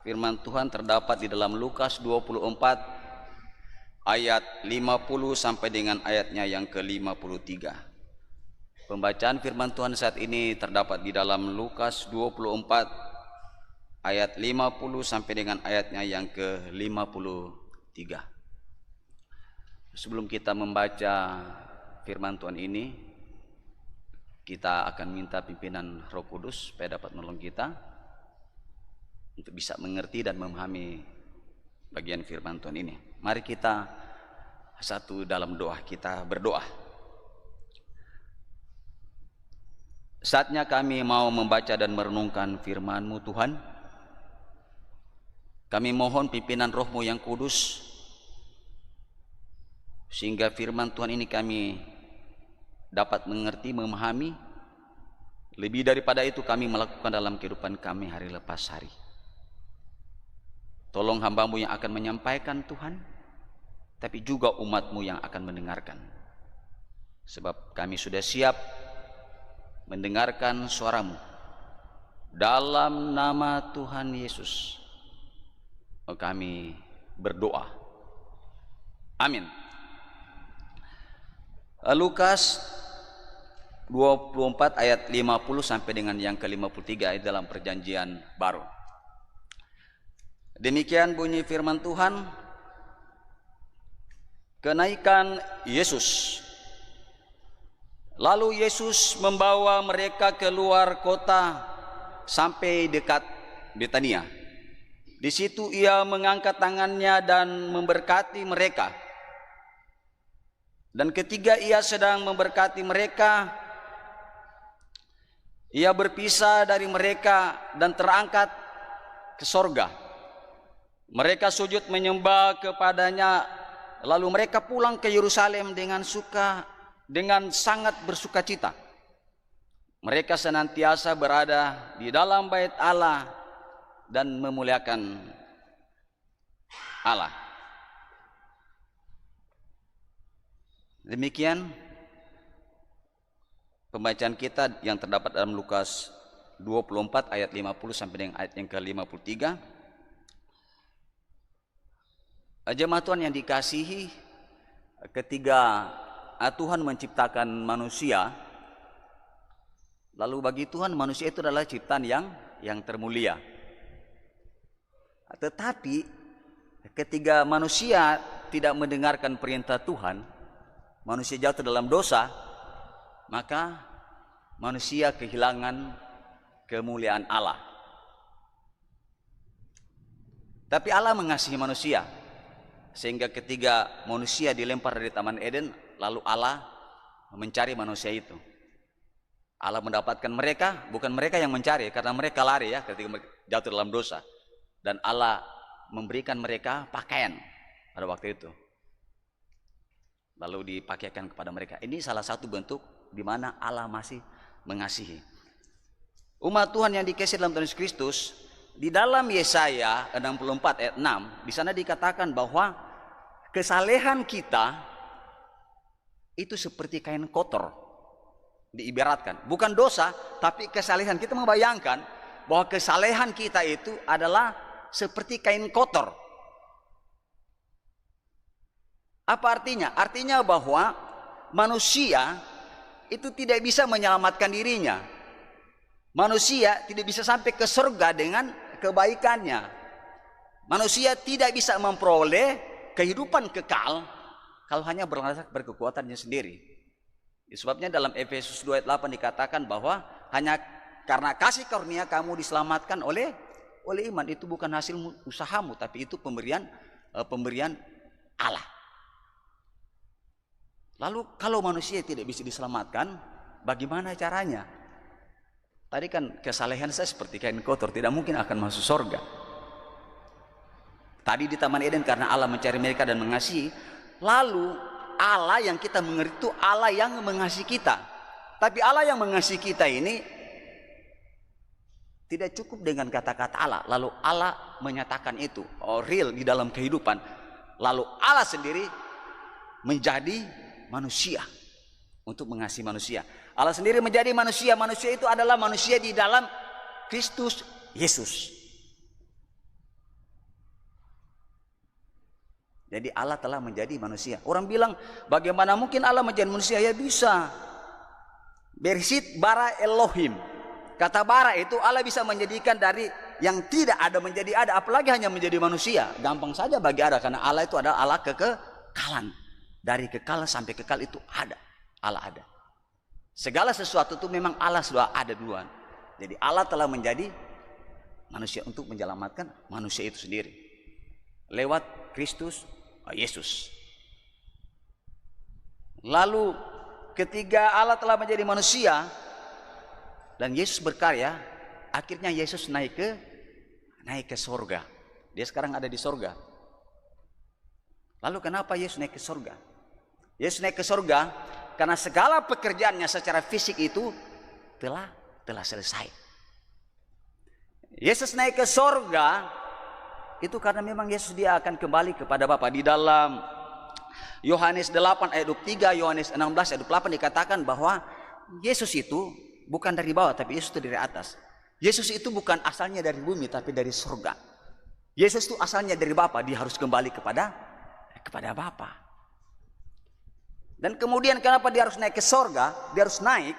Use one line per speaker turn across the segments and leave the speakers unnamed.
Firman Tuhan terdapat di dalam Lukas 24 ayat 50 sampai dengan ayatnya yang ke-53. Pembacaan firman Tuhan saat ini terdapat di dalam Lukas 24 ayat 50 sampai dengan ayatnya yang ke-53. Sebelum kita membaca firman Tuhan ini, kita akan minta pimpinan Roh Kudus supaya dapat menolong kita untuk bisa mengerti dan memahami bagian firman Tuhan ini. Mari kita satu dalam doa, kita berdoa. Saatnya kami mau membaca dan merenungkan firman-Mu Tuhan. Kami mohon pimpinan Roh-Mu yang kudus, sehingga firman Tuhan ini kami dapat mengerti, memahami. Lebih daripada itu kami melakukan dalam kehidupan kami hari lepas hari. Tolong hamba-Mu yang akan menyampaikan Tuhan, tapi juga umat-Mu yang akan mendengarkan. Sebab kami sudah siap mendengarkan suara-Mu. Dalam nama Tuhan Yesus kami berdoa. Amin. Lukas 24 ayat 50 sampai dengan yang ke-53 dalam perjanjian baru. Demikian bunyi firman Tuhan. Kenaikan Yesus. Lalu Yesus membawa mereka keluar kota sampai dekat Betania. Di situ ia mengangkat tangannya dan memberkati mereka. Dan ketika ia sedang memberkati mereka, ia berpisah dari mereka dan terangkat ke sorga. Mereka sujud menyembah kepadanya, lalu mereka pulang ke Yerusalem dengan sangat bersukacita. Mereka senantiasa berada di dalam bait Allah dan memuliakan Allah. Demikian pembacaan kita yang terdapat dalam Lukas 24 ayat 50 sampai dengan ayat yang ke-53. Jemaat Tuhan yang dikasihi, ketika Tuhan menciptakan manusia, lalu bagi Tuhan manusia itu adalah ciptaan yang termulia. Tetapi ketika manusia tidak mendengarkan perintah Tuhan, manusia jatuh dalam dosa, maka manusia kehilangan kemuliaan Allah. Tapi Allah mengasihi manusia, sehingga ketika manusia dilempar dari Taman Eden, lalu Allah mencari manusia itu. Allah mendapatkan mereka, bukan mereka yang mencari, karena mereka lari ya ketika jatuh dalam dosa. Dan Allah memberikan mereka pakaian pada waktu itu, lalu dipakaikan kepada mereka. Ini salah satu bentuk di mana Allah masih mengasihi umat Tuhan yang dikasihi dalam Tuhan Yesus Kristus. Di dalam Yesaya 64 ayat 6, di sana dikatakan bahwa kesalehan kita itu seperti kain kotor. Diibaratkan, bukan dosa, tapi kesalehan. Kita membayangkan bahwa kesalehan kita itu adalah seperti kain kotor. Apa artinya? Artinya bahwa manusia itu tidak bisa menyelamatkan dirinya. Manusia tidak bisa sampai ke surga dengan kebaikannya. Manusia tidak bisa memperoleh kehidupan kekal kalau hanya berlandaskan berkekuatannya sendiri. Sebabnya dalam Efesus 2 ayat 8 dikatakan bahwa hanya karena kasih karunia kamu diselamatkan oleh iman. Itu bukan hasil usahamu, tapi itu pemberian Allah. Lalu kalau manusia tidak bisa diselamatkan, bagaimana caranya? Tadi kan kesalehan saya seperti kain kotor, tidak mungkin akan masuk surga. Tadi di Taman Eden karena Allah mencari mereka dan mengasihi. Lalu Allah yang kita mengerti itu Allah yang mengasihi kita. Tapi Allah yang mengasihi kita ini tidak cukup dengan kata-kata Allah. Lalu Allah menyatakan itu real di dalam kehidupan. Lalu Allah sendiri menjadi manusia untuk mengasihi manusia. Allah sendiri menjadi manusia. Manusia itu adalah manusia di dalam Kristus Yesus. Jadi Allah telah menjadi manusia. Orang bilang, bagaimana mungkin Allah menjadi manusia? Ya bisa. Bereshit bara Elohim. Kata bara itu Allah bisa menjadikan dari yang tidak ada menjadi ada, apalagi hanya menjadi manusia. Gampang saja bagi Allah, karena Allah itu adalah Allah kekekalan. Dari kekal sampai kekal itu ada. Allah ada. Segala sesuatu itu memang Allah sudah ada duluan. Jadi Allah telah menjadi manusia untuk menyelamatkan manusia itu sendiri. Lewat Kristus Yesus. Lalu ketika Allah telah menjadi manusia dan Yesus berkarya, akhirnya Yesus naik ke sorga. Dia sekarang ada di sorga. Lalu kenapa Yesus naik ke sorga? Yesus naik ke sorga karena segala pekerjaannya secara fisik itu telah selesai. Yesus naik ke sorga itu karena memang Yesus dia akan kembali kepada Bapa. Di dalam Yohanes 8 ayat 23, Yohanes 16 ayat 28 dikatakan bahwa Yesus itu bukan dari bawah, tapi Yesus itu dari atas. Yesus itu bukan asalnya dari bumi, tapi dari surga. Yesus itu asalnya dari Bapa, dia harus kembali kepada Bapa. Dan kemudian kenapa dia harus naik ke sorga? Dia harus naik,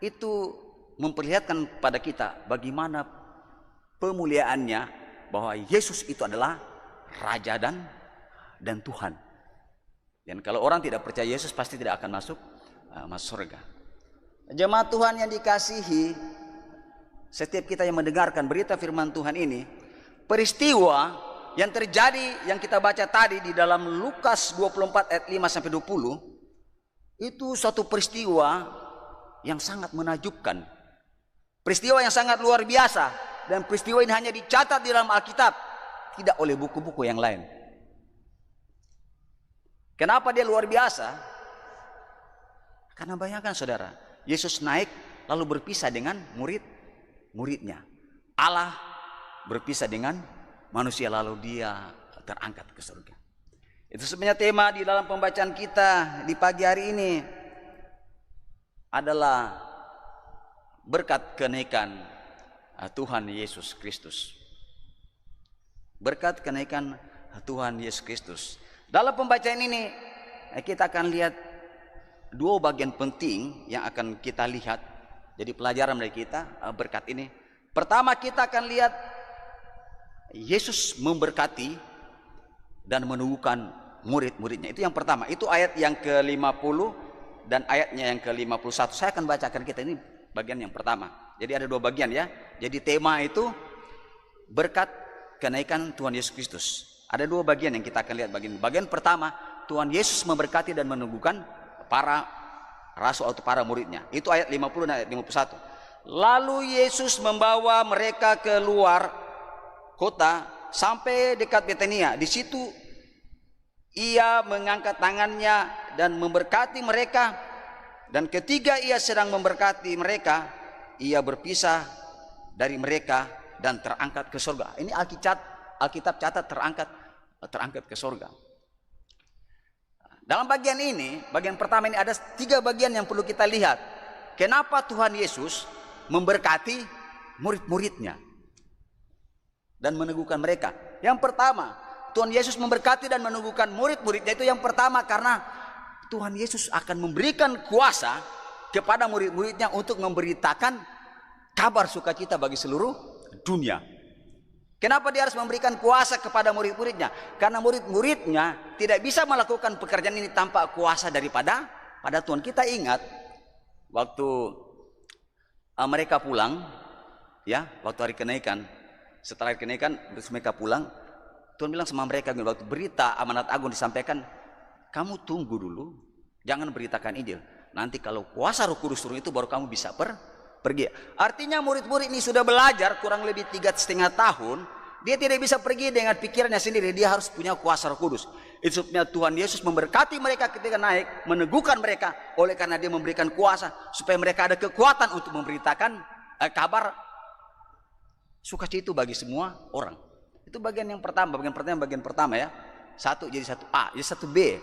itu memperlihatkan pada kita bagaimana pemuliaannya, bahwa Yesus itu adalah Raja dan Tuhan. Dan kalau orang tidak percaya Yesus pasti tidak akan masuk surga. Jemaat Tuhan yang dikasihi, setiap kita yang mendengarkan berita firman Tuhan ini, peristiwa yang terjadi yang kita baca tadi di dalam Lukas 24 ayat 5 sampai 20 itu suatu peristiwa yang sangat menakjubkan. Peristiwa yang sangat luar biasa. Dan peristiwa ini hanya dicatat di dalam Alkitab, tidak oleh buku-buku yang lain. Kenapa dia luar biasa? Karena bayangkan saudara, Yesus naik lalu berpisah dengan murid-muridnya. Allah berpisah dengan manusia lalu dia terangkat ke surga. Itu sebenarnya tema di dalam pembacaan kita di pagi hari ini adalah berkat kenaikan Tuhan Yesus Kristus. Berkat kenaikan Tuhan Yesus Kristus. Dalam pembacaan ini kita akan lihat dua bagian penting yang akan kita lihat. Jadi pelajaran dari kita berkat ini. Pertama kita akan lihat Yesus memberkati dan menumbuhkan murid-muridnya. Itu yang pertama. Itu ayat yang ke-50 dan ayatnya yang ke-51. Saya akan bacakan kita ini bagian yang pertama. Jadi ada dua bagian ya. Jadi tema itu berkat kenaikan Tuhan Yesus Kristus. Ada dua bagian yang kita akan lihat. Bagian pertama, Tuhan Yesus memberkati dan menumbuhkan para rasul atau para muridnya. Itu ayat 50 dan ayat 51. Lalu Yesus membawa mereka keluar kota sampai dekat Betania. Di situ ia mengangkat tangannya dan memberkati mereka. Dan ketika ia sedang memberkati mereka, ia berpisah dari mereka dan terangkat ke surga. Ini Alkitab catat terangkat ke surga. Dalam bagian ini, bagian pertama ini ada tiga bagian yang perlu kita lihat. Kenapa Tuhan Yesus memberkati murid-muridnya dan meneguhkan mereka? Yang pertama, Tuhan Yesus memberkati dan meneguhkan murid-muridnya itu yang pertama karena Tuhan Yesus akan memberikan kuasa kepada murid-muridnya untuk memberitakan kabar sukacita bagi seluruh dunia. Kenapa dia harus memberikan kuasa kepada murid-muridnya? Karena murid-muridnya tidak bisa melakukan pekerjaan ini tanpa kuasa daripada Tuhan. Kita ingat waktu mereka pulang, ya, waktu hari kenaikan, setelah hari kenaikan mereka pulang, Tuhan bilang sama mereka, waktu berita amanat agung disampaikan, kamu tunggu dulu, jangan beritakan Injil. Nanti kalau kuasa Roh Kudus turun itu baru kamu bisa pergi. Artinya murid-murid ini sudah belajar kurang lebih 3,5 tahun. Dia tidak bisa pergi dengan pikirannya sendiri. Dia harus punya kuasa Roh Kudus. Itu sebabnya Tuhan Yesus memberkati mereka ketika naik, meneguhkan mereka. Oleh karena dia memberikan kuasa supaya mereka ada kekuatan untuk memberitakan kabar sukacita itu bagi semua orang. Itu bagian yang pertama. Bagian pertama ya. Satu jadi satu A, jadi satu B.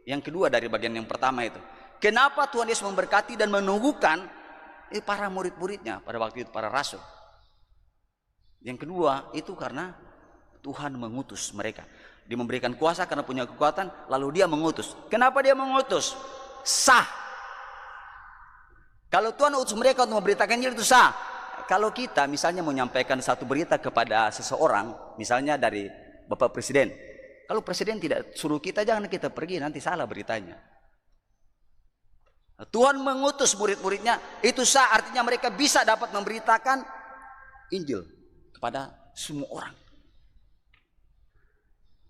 Yang kedua dari bagian yang pertama itu. Kenapa Tuhan Yesus memberkati dan menumbuhkan para murid-muridnya pada waktu itu, para rasul. Yang kedua itu karena Tuhan mengutus mereka. Dia memberikan kuasa karena punya kekuatan, lalu dia mengutus. Kenapa dia mengutus? Sah. Kalau Tuhan utus mereka untuk memberitakan Injil itu sah. Kalau kita misalnya menyampaikan satu berita kepada seseorang, misalnya dari Bapak Presiden, kalau Presiden tidak suruh kita, jangan kita pergi, nanti salah beritanya. Tuhan mengutus murid-muridnya, itu sah, artinya mereka bisa dapat memberitakan Injil kepada semua orang.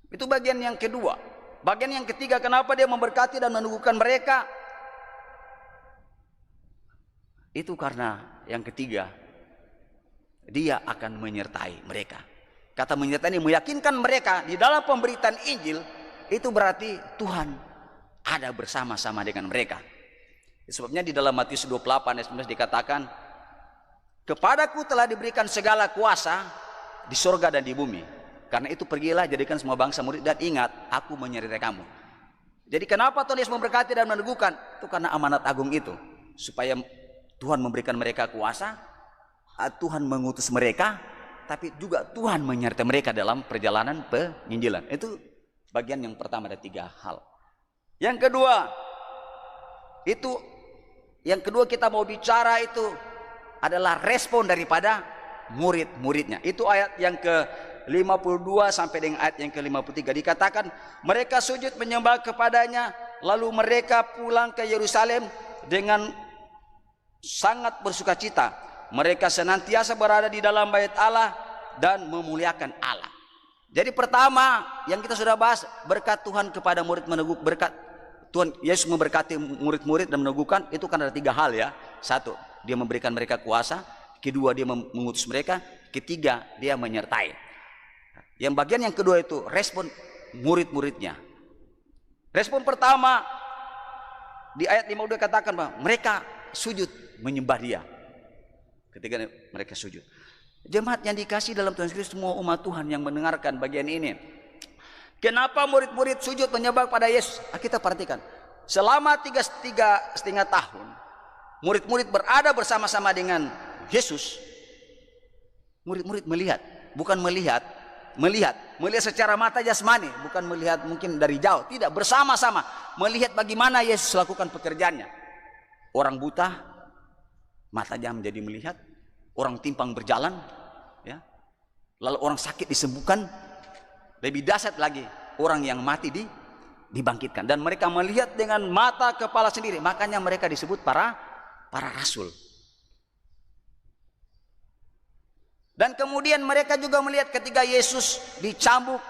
Itu bagian yang kedua. Bagian yang ketiga, kenapa dia memberkati dan meneguhkan mereka? Itu karena yang ketiga, dia akan menyertai mereka. Kata menyertai ini meyakinkan mereka di dalam pemberitaan Injil, itu berarti Tuhan ada bersama-sama dengan mereka. Sebabnya di dalam Matius 28 ayat 19 dikatakan, kepadaku telah diberikan segala kuasa di surga dan di bumi. Karena itu pergilah, jadikan semua bangsa murid, dan ingat, aku menyertai kamu. Jadi kenapa Tuhan Yesus memberkati dan meneguhkan? Itu karena amanat agung itu. Supaya Tuhan memberikan mereka kuasa, Tuhan mengutus mereka, tapi juga Tuhan menyertai mereka dalam perjalanan penginjilan. Itu bagian yang pertama, ada 3 hal. Yang kedua kita mau bicara itu adalah respon daripada murid-muridnya. Itu ayat yang ke-52 sampai dengan ayat yang ke-53 dikatakan, mereka sujud menyembah kepadanya, lalu mereka pulang ke Yerusalem dengan sangat bersukacita. Mereka senantiasa berada di dalam bait Allah dan memuliakan Allah. Jadi pertama yang kita sudah bahas, berkat Tuhan kepada murid meneguh, berkat Tuhan Yesus memberkati murid-murid dan meneguhkan, itu kan ada 3 hal ya. 1, dia memberikan mereka kuasa. Kedua, dia mengutus mereka. Ketiga, dia menyertai. Yang bagian yang kedua itu respon murid-muridnya. Respon pertama di ayat 52 katakan bahwa mereka sujud menyembah dia. Ketika mereka sujud, jemaat yang dikasih dalam Tuhan Kristus, semua umat Tuhan yang mendengarkan bagian ini, kenapa murid-murid sujud menyembah pada Yesus? Kita perhatikan, selama 3,5 tahun murid-murid berada bersama-sama dengan Yesus. Murid-murid melihat, bukan melihat secara mata jasmani, bukan melihat mungkin dari jauh, tidak, bersama-sama melihat bagaimana Yesus lakukan pekerjaannya. Orang buta matanya menjadi melihat, orang timpang berjalan, ya. Lalu orang sakit disembuhkan, lebih dahsyat lagi, orang yang mati dibangkitkan, dan mereka melihat dengan mata kepala sendiri. Makanya mereka disebut para rasul. Dan kemudian mereka juga melihat ketika Yesus dicambuk,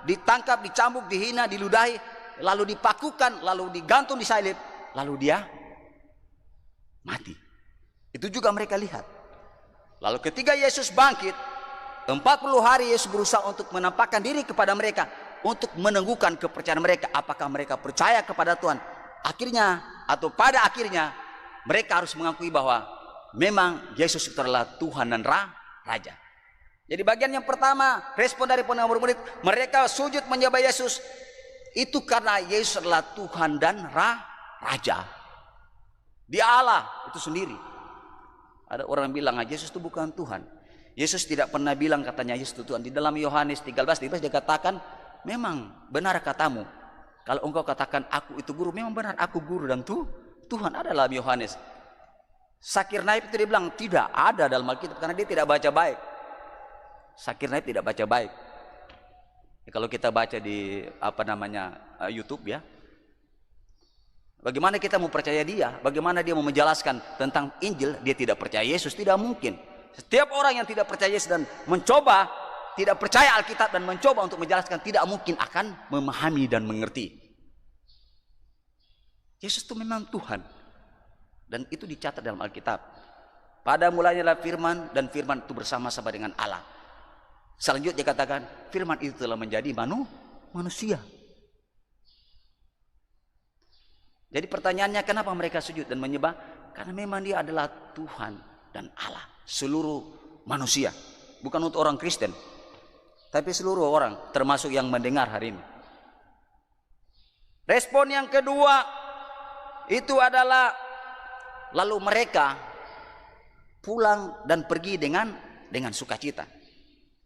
ditangkap, dicambuk, dihina, diludahi, lalu dipakukan, lalu digantung di salib, lalu dia mati. Itu juga mereka lihat. Lalu ketika Yesus bangkit, 40 hari Yesus berusaha untuk menampakkan diri kepada mereka, untuk meneguhkan kepercayaan mereka. Apakah mereka percaya kepada Tuhan? Akhirnya, atau pada akhirnya, mereka harus mengakui bahwa memang Yesus itu adalah Tuhan dan Raja. Jadi bagian yang pertama, respon dari murid-murid, mereka sujud menyembah Yesus. Itu karena Yesus adalah Tuhan dan Raja. Dia Allah itu sendiri. Ada orang bilang, Yesus itu bukan Tuhan. Yesus tidak pernah bilang katanya Yesus itu Tuhan. Di dalam Yohanes 13 dia katakan, memang benar katamu. Kalau engkau katakan aku itu guru, memang benar aku guru dan Tuhan. Ada dalam Yohanes. Zakir Naib itu dia bilang tidak ada dalam Alkitab karena dia tidak baca baik. Zakir Naib tidak baca baik. Ya, kalau kita baca di YouTube ya, bagaimana kita mau percaya dia? Bagaimana dia mau menjelaskan tentang Injil? Dia tidak percaya Yesus, tidak mungkin. Setiap orang yang tidak percaya Yesus dan mencoba tidak percaya Alkitab dan mencoba untuk menjelaskan, tidak mungkin akan memahami dan mengerti. Yesus itu memang Tuhan. Dan itu dicatat dalam Alkitab. Pada mulanya adalah firman, dan firman itu bersama-sama dengan Allah. Selanjutnya dikatakan, firman itu telah menjadi manusia. Jadi pertanyaannya, kenapa mereka sujud dan menyembah? Karena memang dia adalah Tuhan dan Allah seluruh manusia. Bukan untuk orang Kristen, tapi seluruh orang, termasuk yang mendengar hari ini. Respon yang kedua itu adalah, lalu mereka pulang dan pergi dengan sukacita.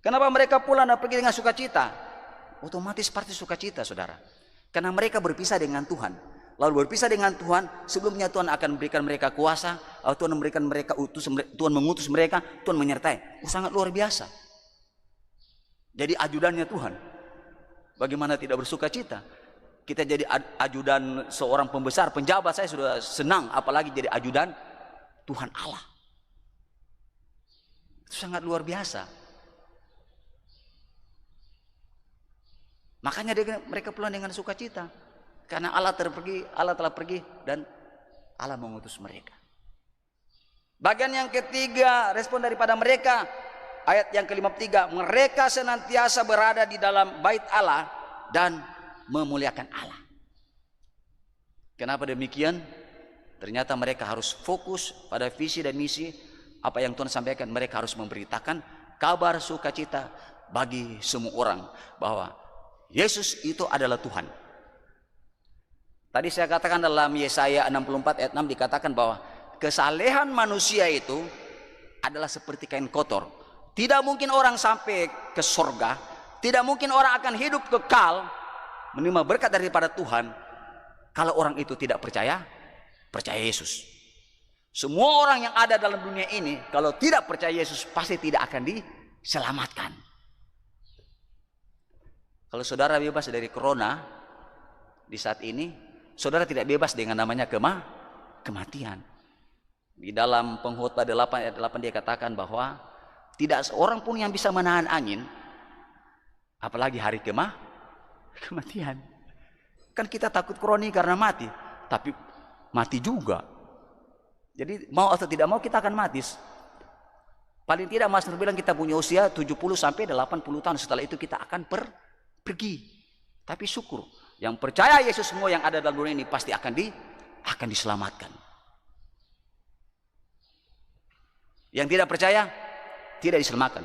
Kenapa mereka pulang dan pergi dengan sukacita? otomatis pasti sukacita, saudara. Karena mereka berpisah dengan Tuhan. Lalu berpisah dengan Tuhan, sebelumnya Tuhan akan memberikan mereka kuasa, Tuhan memberikan mereka Tuhan mengutus mereka, Tuhan menyertai. Sangat luar biasa. Jadi ajudannya Tuhan. Bagaimana tidak bersukacita? Kita jadi ajudan seorang pembesar, penjabat, saya sudah senang, apalagi jadi ajudan Tuhan Allah. Itu sangat luar biasa. Makanya mereka pulang dengan sukacita. Karena Allah telah pergi dan Allah mengutus mereka. Bagian yang ketiga, respon daripada mereka, ayat yang ke-53, mereka senantiasa berada di dalam bait Allah dan memuliakan Allah. Kenapa demikian? Ternyata mereka harus fokus pada visi dan misi apa yang Tuhan sampaikan. Mereka harus memberitakan kabar sukacita bagi semua orang bahwa Yesus itu adalah Tuhan. Tadi saya katakan dalam Yesaya 64 ayat 6 dikatakan bahwa kesalehan manusia itu adalah seperti kain kotor. Tidak mungkin orang sampai ke surga, tidak mungkin orang akan hidup kekal menerima berkat daripada Tuhan kalau orang itu tidak percaya Yesus. Semua orang yang ada dalam dunia ini kalau tidak percaya Yesus pasti tidak akan diselamatkan. Kalau saudara bebas dari corona di saat ini, saudara tidak bebas dengan namanya kematian. Di dalam Pengkhotbah 8 ayat 8 dia katakan bahwa tidak seorang pun yang bisa menahan angin, apalagi hari kematian. Kan kita takut kroni karena mati, tapi mati juga. Jadi mau atau tidak mau kita akan mati. Paling tidak Mas Nur bilang kita punya usia 70 sampai 80 tahun, setelah itu kita akan pergi. Tapi syukur, yang percaya Yesus semua yang ada dalam dunia ini pasti akan diselamatkan. Yang tidak percaya tidak diselamatkan.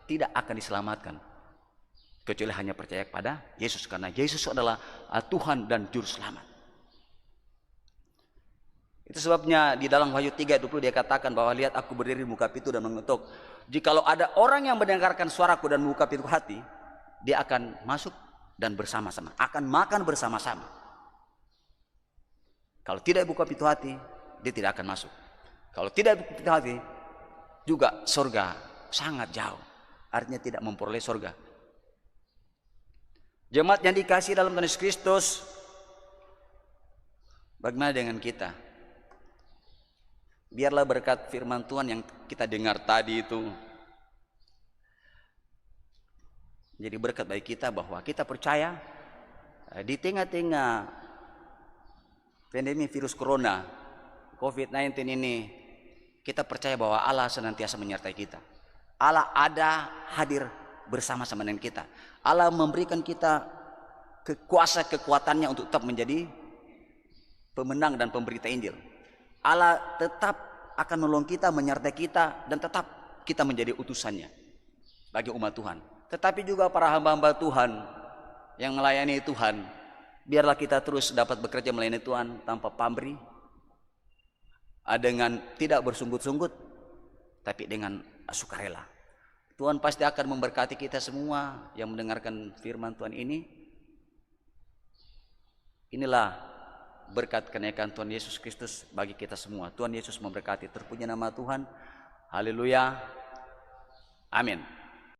Tidak akan diselamatkan. Kecuali hanya percaya kepada Yesus, karena Yesus adalah Tuhan dan juru selamat. Itu sebabnya di dalam Wahyu 3:20 dia katakan bahwa lihat aku berdiri di muka pintu dan mengetuk. Jikalau ada orang yang mendengarkan suaraku dan membuka pintu hati, dia akan masuk dan bersama-sama, akan makan bersama-sama. Kalau tidak buka pintu hati, dia tidak akan masuk. Kalau tidak buka pintu hati, juga surga sangat jauh. Artinya tidak memperoleh surga. Jemaat yang dikasihi dalam Tuhan Yesus Kristus, bagaimana dengan kita? Biarlah berkat firman Tuhan yang kita dengar tadi itu jadi berkat bagi kita, bahwa kita percaya di tengah-tengah pandemi virus corona COVID-19 ini, kita percaya bahwa Allah senantiasa menyertai kita. Allah ada hadir bersama-sama dengan kita. Allah memberikan kita kuasa kekuatannya untuk tetap menjadi pemenang dan pemberita Injil. Allah tetap akan menolong kita, menyertai kita, dan tetap kita menjadi utusannya bagi umat Tuhan. Tetapi juga para hamba-hamba Tuhan yang melayani Tuhan, biarlah kita terus dapat bekerja melayani Tuhan tanpa pamrih, dengan tidak bersunggut-sunggut, tapi dengan sukarela. Tuhan pasti akan memberkati kita semua yang mendengarkan firman Tuhan ini. Inilah berkat kenaikan Tuhan Yesus Kristus bagi kita semua. Tuhan Yesus memberkati. Terpuji nama Tuhan. Haleluya. Amin.